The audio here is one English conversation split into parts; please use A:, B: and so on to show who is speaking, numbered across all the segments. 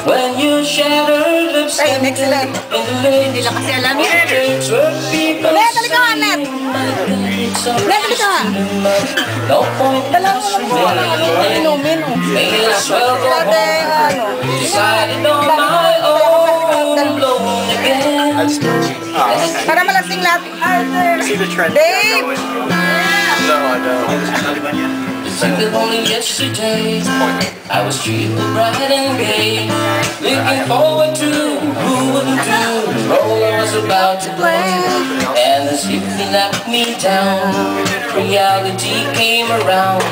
A: When you shattered lips
B: Ay, next sila. Hindi lang kasi alam yun. Net, halika nga, Net. Net, halika nga. Dalawa mo lang po. Ano, inumin, oh. Dati, ano.
A: Decided on my own, alone again.
B: Para malasing lahat. Arthur. Dave.
C: No, I don't.
A: Only yesterday I was treated bright and gay, looking forward to who wouldn't do the role I was about to play. And as if he knocked me down, reality came around,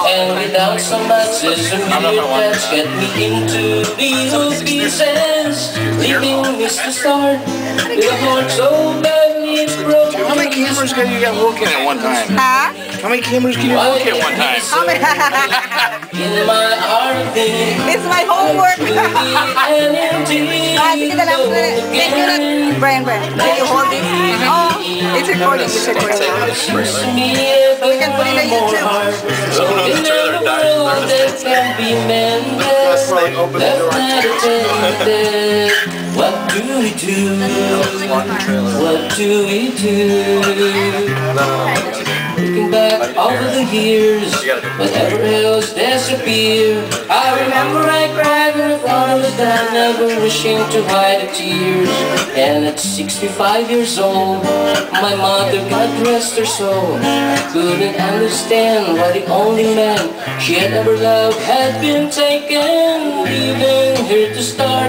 A: and without so much as a mere touch, got me into little pieces, leaving me to start with a heart so badly broken.
C: How many cameras can you get working at one time?
B: Ha?
C: How many cameras can you work at one time?
B: How many?
A: In my heart,
B: It's my homework. Sige na lang. Thank you lang. Brian. Can you hold this? Oh, it's recording. It's recording. We can put it on YouTube.
A: In the world that can be mended, what do we do? What do we do? Looking back over the years, whatever else disappeared. I remember I cried in front of the dam, never wishing to hide the tears. And at 65 years old, my mother, God rest her soul, couldn't understand why the only man she had ever loved had been taken, leaving her to start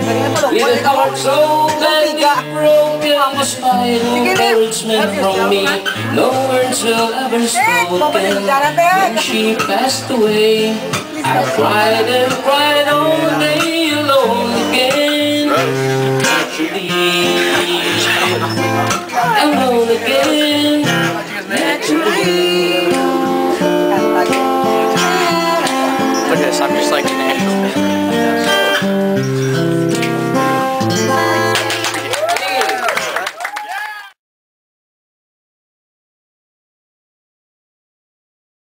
A: with a heart so badly broken. Despite encouragement from me, no words will ever spoken. When she passed away, I cried and cried all day alone again. Naturally, alone again. Naturally.
C: Look at this, I'm just like natural.